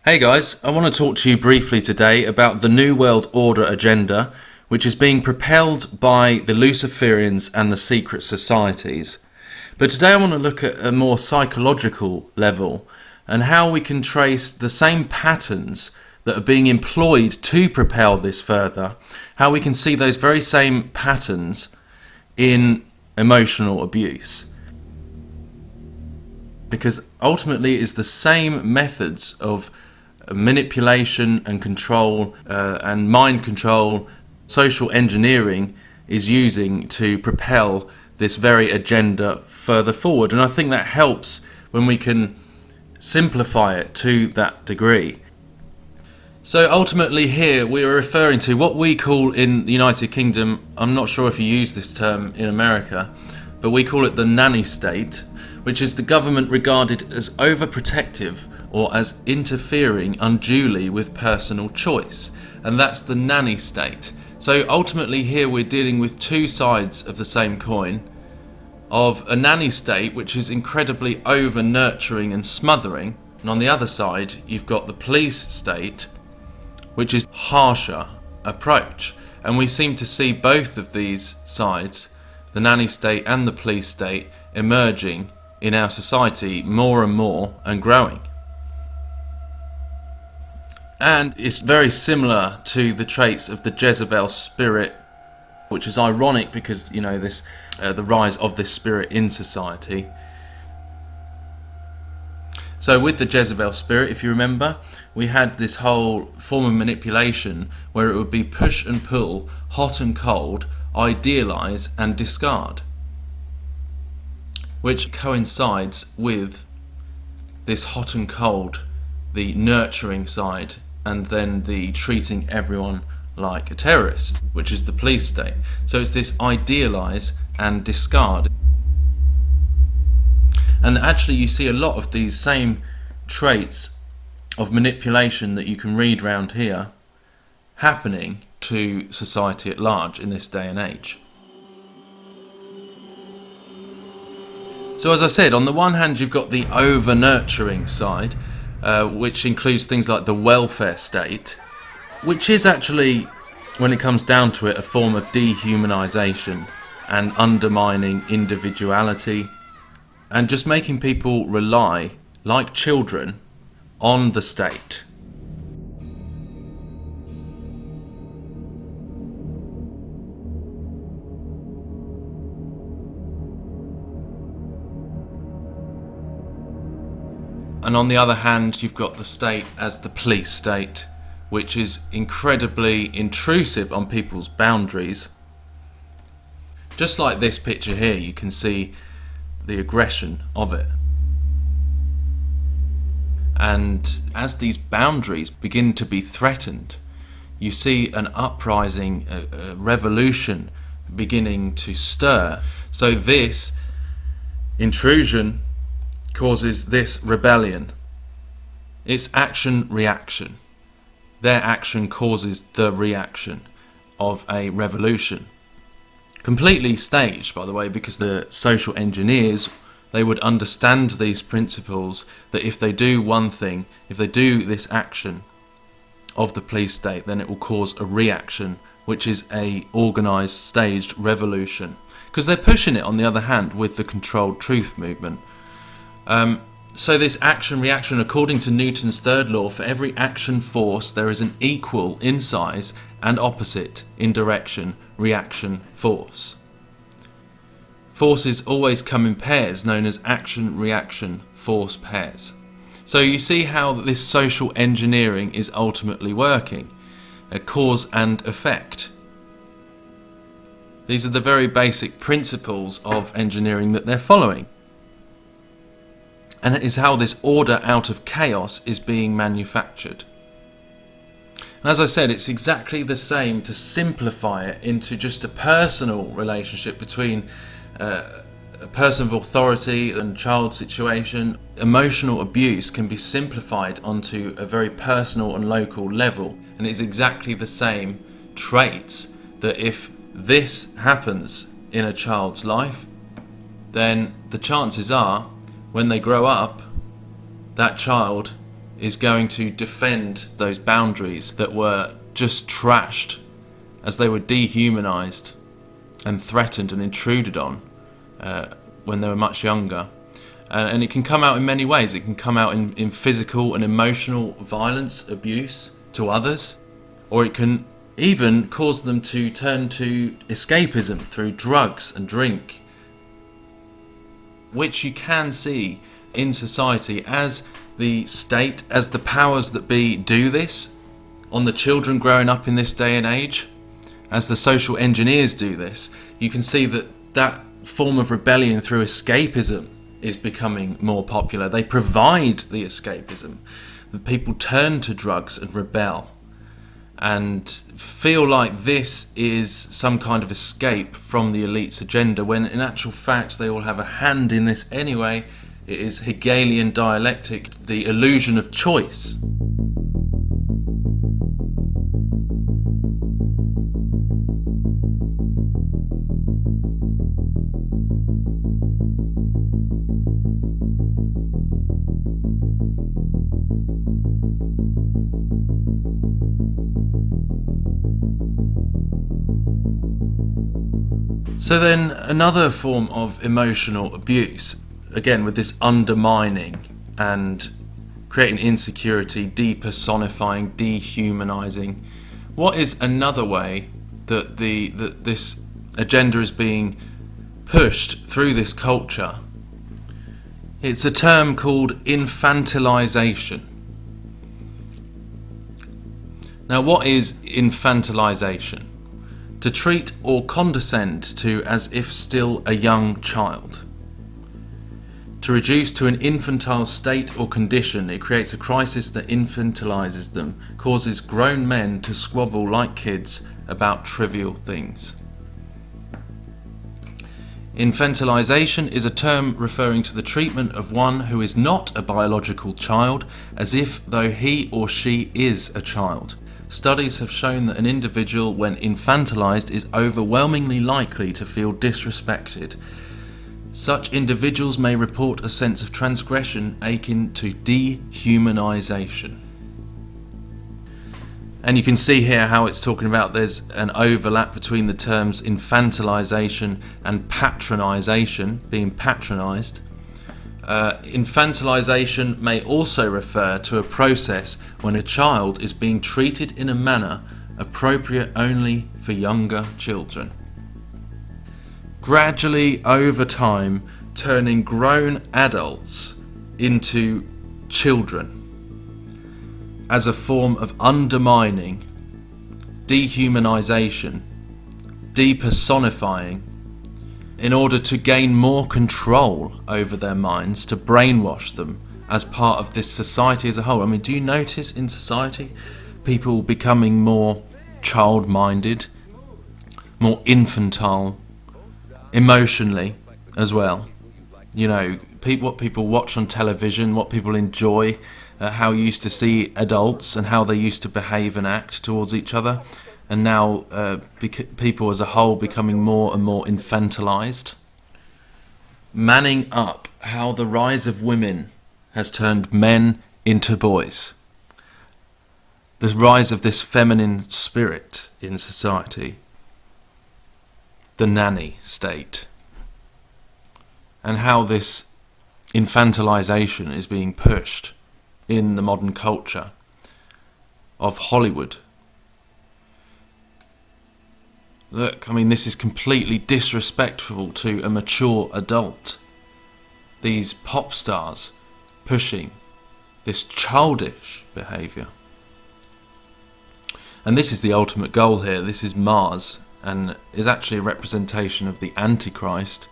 Hey guys, I want to talk to you briefly today about the New World Order agenda, which is being propelled by the Luciferians and the secret societies. But today I want to look at a more psychological level and how we can trace the same patterns that are being employed to propel this further, how we can see those very same patterns in emotional abuse. Because ultimately it is the same methods of manipulation and control and mind control social engineering is using to propel this very agenda further forward. And I think that helps when we can simplify it to that degree. So ultimately here we are referring to what we call in the United Kingdom, I'm not sure if you use this term in America, but we call it the Nanny State, which is the government regarded as overprotective or as interfering unduly with personal choice. And that's the nanny state. So ultimately here we're dealing with two sides of the same coin, of a nanny state which is incredibly over-nurturing and smothering, and on the other side you've got the police state, which is harsher approach. And we seem to see both of these sides, the nanny state and the police state, emerging in our society more and more and growing. And it's very similar to the traits of the Jezebel spirit, which is ironic because, you know, this the rise of this spirit in society. So with the Jezebel spirit, if you remember, we had this whole form of manipulation where it would be push and pull, hot and cold, idealize and discard, which coincides with this hot and cold, the nurturing side, and then the treating everyone like a terrorist, which is the police state. So it's this idealize and discard. And actually you see a lot of these same traits of manipulation that you can read around here happening to society at large in this day and age. So as I said, on the one hand you've got the over-nurturing side, which includes things like the welfare state, which is actually, when it comes down to it, a form of dehumanization and undermining individuality and just making people rely, like children, on the state. And on the other hand, you've got the state as the police state, which is incredibly intrusive on people's boundaries. Just like this picture here, you can see the aggression of it. And as these boundaries begin to be threatened, you see an uprising, a revolution beginning to stir. So this intrusion causes this rebellion. It's action-reaction. Their action causes the reaction of a revolution. Completely staged, by the way, because the social engineers, they would understand these principles that if they do one thing, if they do this action of the police state, then it will cause a reaction, which is a organised, staged revolution. Because they're pushing it, on the other hand, with the controlled truth movement. So this action-reaction, according to Newton's third law, for every action force there is an equal in size and opposite in direction reaction force. Forces always come in pairs, known as action-reaction force pairs. So you see how this social engineering is ultimately working, a cause and effect. These are the very basic principles of engineering that they're following. And it is how this order out of chaos is being manufactured. And as I said, it's exactly the same to simplify it into just a personal relationship between a person of authority and child situation. Emotional abuse can be simplified onto a very personal and local level. And it's exactly the same traits that if this happens in a child's life, then the chances are when they grow up, that child is going to defend those boundaries that were just trashed as they were dehumanized and threatened and intruded on when they were much younger. And it can come out in many ways. It can come out in physical and emotional violence, abuse to others, or it can even cause them to turn to escapism through drugs and drink, which you can see in society as the state, as the powers that be do this on the children growing up in this day and age, as the social engineers do this. You can see that form of rebellion through escapism is becoming more popular. They provide the escapism. The people turn to drugs and rebel and feel like this is some kind of escape from the elite's agenda, when in actual fact they all have a hand in this anyway. It is Hegelian dialectic, the illusion of choice. So then another form of emotional abuse, again with this undermining and creating insecurity, depersonifying, dehumanizing. What is another way that this agenda is being pushed through this culture? It's a term called infantilization. Now, what is infantilization? To treat or condescend to as if still a young child. To reduce to an infantile state or condition, it creates a crisis that infantilizes them, causes grown men to squabble like kids about trivial things. Infantilization is a term referring to the treatment of one who is not a biological child as if though he or she is a child. Studies have shown that an individual, when infantilized, is overwhelmingly likely to feel disrespected. Such individuals may report a sense of transgression akin to dehumanization. And you can see here how it's talking about there's an overlap between the terms infantilization and patronization, being patronized. Infantilization may also refer to a process when a child is being treated in a manner appropriate only for younger children. Gradually, over time, turning grown adults into children as a form of undermining, dehumanization, depersonifying, in order to gain more control over their minds, to brainwash them as part of this society as a whole. I mean, do you notice in society people becoming more child-minded, more infantile, emotionally as well? You know, what people watch on television, what people enjoy, how you used to see adults and how they used to behave and act towards each other. And now people as a whole becoming more and more infantilized. Manning up how the rise of women has turned men into boys. The rise of this feminine spirit in society. The nanny state. And how this infantilization is being pushed in the modern culture of Hollywood. Look, I mean, this is completely disrespectful to a mature adult. These pop stars pushing this childish behaviour. And this is the ultimate goal here. This is Mars, and is actually a representation of the Antichrist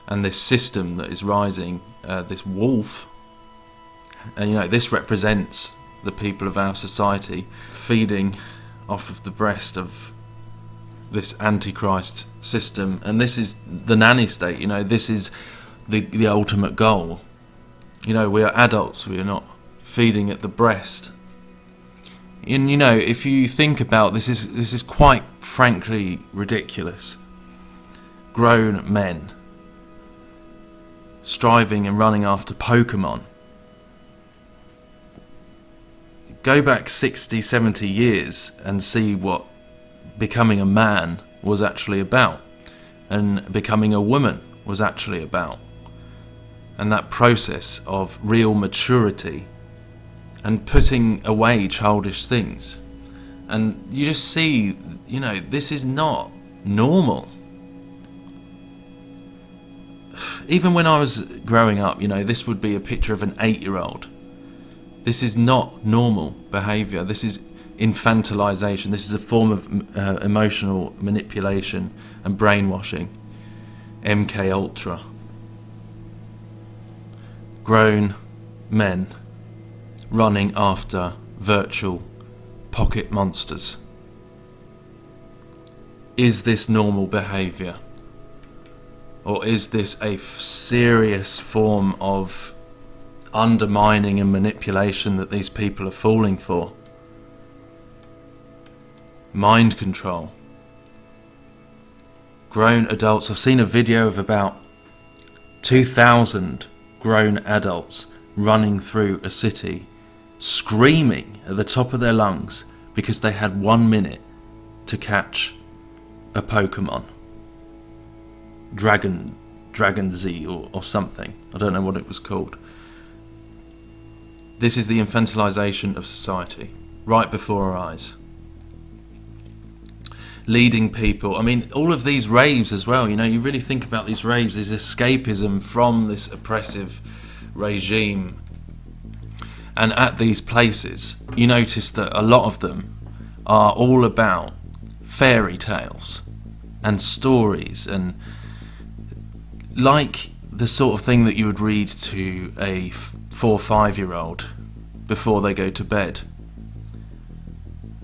and this system that is rising, this wolf. And you know, this represents the people of our society feeding off of the breast of this Antichrist system. And this is the nanny state. You know, this is the ultimate goal. You know, we are adults, we are not feeding at the breast. And you know, if you think about this, is quite frankly ridiculous. Grown men striving and running after Pokemon. go back 60, 70 years and see what becoming a man was actually about, and becoming a woman was actually about, and that process of real maturity and putting away childish things. And you just see, this is not normal. Even when I was growing up, this would be a picture of an 8-year-old. This is not normal behaviour. This is infantilization. This is a form of emotional manipulation and brainwashing. MK Ultra. Grown men running after virtual pocket monsters. Is this normal behaviour? Or is this a serious form of undermining and manipulation that these people are falling for? Mind control. Grown adults. I've seen a video of about 2,000 grown adults running through a city, screaming at the top of their lungs because they had 1 minute to catch a Pokemon. Dragon Z or something. I don't know what it was called. This is the infantilization of society, right before our eyes. Leading people, all of these raves as well, you really think about these raves, this escapism from this oppressive regime. And at these places, you notice that a lot of them are all about fairy tales and stories, and like the sort of thing that you would read to a 4 or 5-year-old before they go to bed.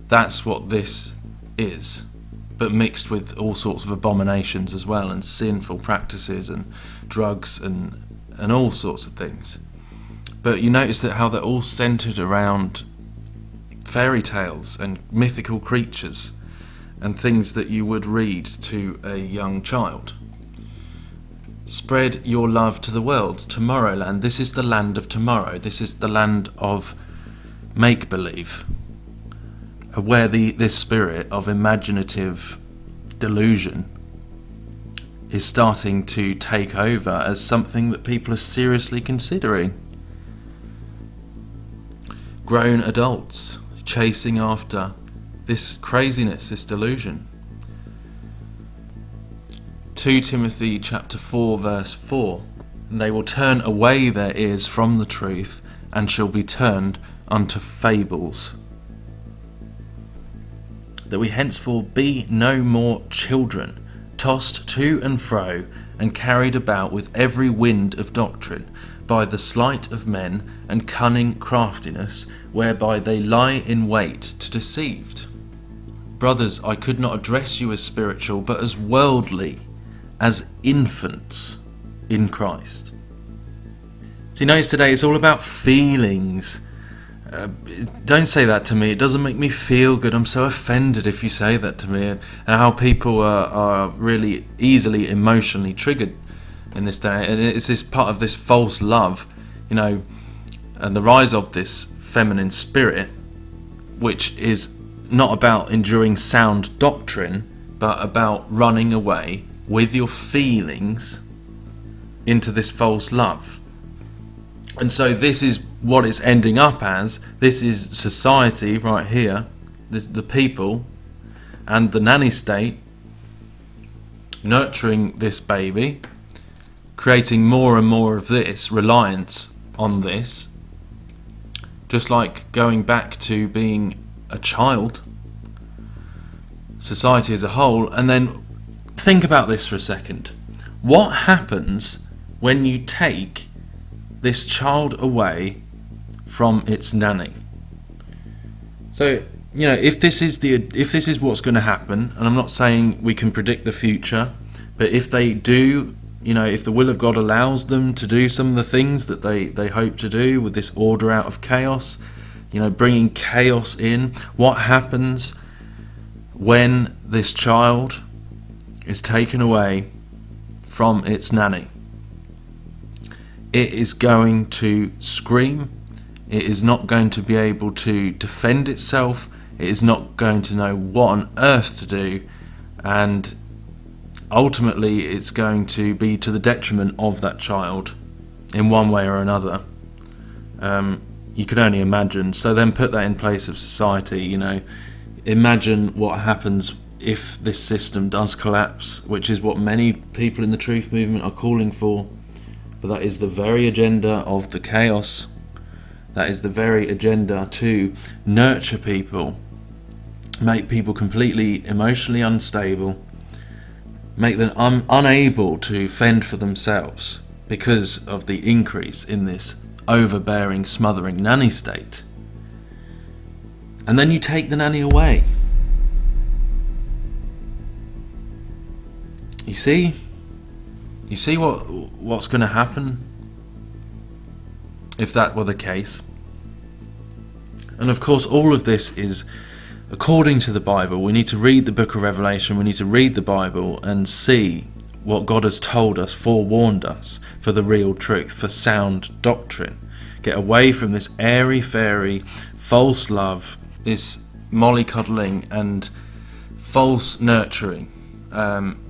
That's what this is, but mixed with all sorts of abominations as well, and sinful practices and drugs and all sorts of things. But you notice that how they're all centered around fairy tales and mythical creatures and things that you would read to a young child. Spread your love to the world. Tomorrowland. This is the land of tomorrow. This is the land of make-believe, where this spirit of imaginative delusion is starting to take over as something that people are seriously considering. Grown adults chasing after this craziness, this delusion. 2 Timothy chapter 4 verse 4, and they will turn away their ears from the truth and shall be turned unto fables. That we henceforth be no more children, tossed to and fro and carried about with every wind of doctrine, by the sleight of men and cunning craftiness, whereby they lie in wait to deceive. Brothers, I could not address you as spiritual, but as worldly, as infants in Christ. So you notice today it's all about feelings. Don't say that to me. It doesn't make me feel good. I'm so offended if you say that to me. And how people are really easily emotionally triggered in this day. And it's this part of this false love, and the rise of this feminine spirit, which is not about enduring sound doctrine, but about running away with your feelings into this false love. And so this is what it's ending up as. This is society right here, the people and the nanny state nurturing this baby, creating more and more of this reliance on this, just like going back to being a child, society as a whole. And then think about this for a second. What happens when you take this child away from its nanny? So, if this is what's going to happen, and I'm not saying we can predict the future, but if they do, if the will of God allows them to do some of the things that they hope to do with this order out of chaos, bringing chaos in, what happens when this child is taken away from its nanny? It is going to scream It is not going to be able to defend itself. It is not going to know what on earth to do, and ultimately it's going to be to the detriment of that child in one way or another. You can only imagine. So then put that in place of society, imagine what happens if this system does collapse, which is what many people in the truth movement are calling for. But that is the very agenda of the chaos. That is the very agenda to nurture people, make people completely emotionally unstable, make them unable to fend for themselves because of the increase in this overbearing, smothering nanny state. And then you take the nanny away. You see what's going to happen if that were the case. And of course, all of this is according to the Bible. We need to read the book of Revelation, we need to read the Bible and see what God has told us, forewarned us, for the real truth, for sound doctrine. Get away from this airy-fairy, false love, this mollycoddling and false nurturing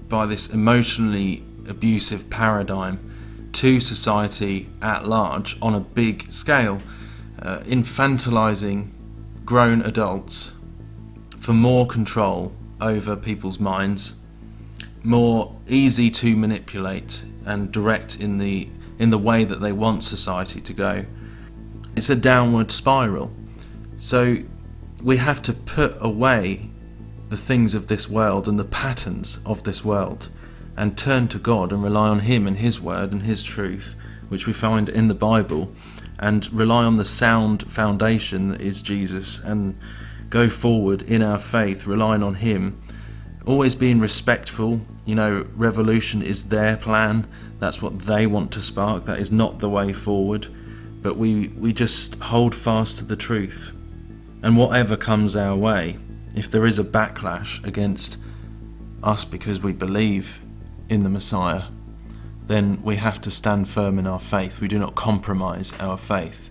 by this emotionally abusive paradigm to society at large on a big scale, infantilizing grown adults for more control over people's minds, more easy to manipulate and direct in the way that they want society to go. It's a downward spiral. So we have to put away the things of this world and the patterns of this world and turn to God and rely on Him and His word and His truth, which we find in the Bible, and rely on the sound foundation that is Jesus, and go forward in our faith, relying on Him, always being respectful. Revolution is their plan. That's what they want to spark. That is not the way forward. But we just hold fast to the truth. And whatever comes our way, if there is a backlash against us because we believe in the Messiah, then we have to stand firm in our faith. We do not compromise our faith.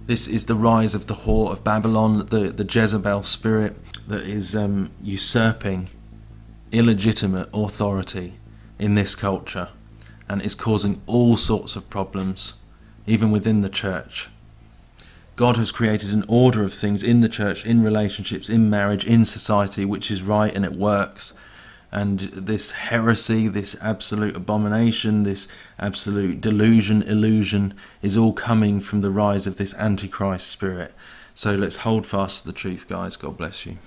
This is the rise of the whore of Babylon, the Jezebel spirit that is usurping illegitimate authority in this culture and is causing all sorts of problems, even within the church. God has created an order of things in the church, in relationships, in marriage, in society, which is right and it works. And this heresy, this absolute abomination, this absolute delusion, illusion, is all coming from the rise of this Antichrist spirit. So let's hold fast to the truth, guys. God bless you.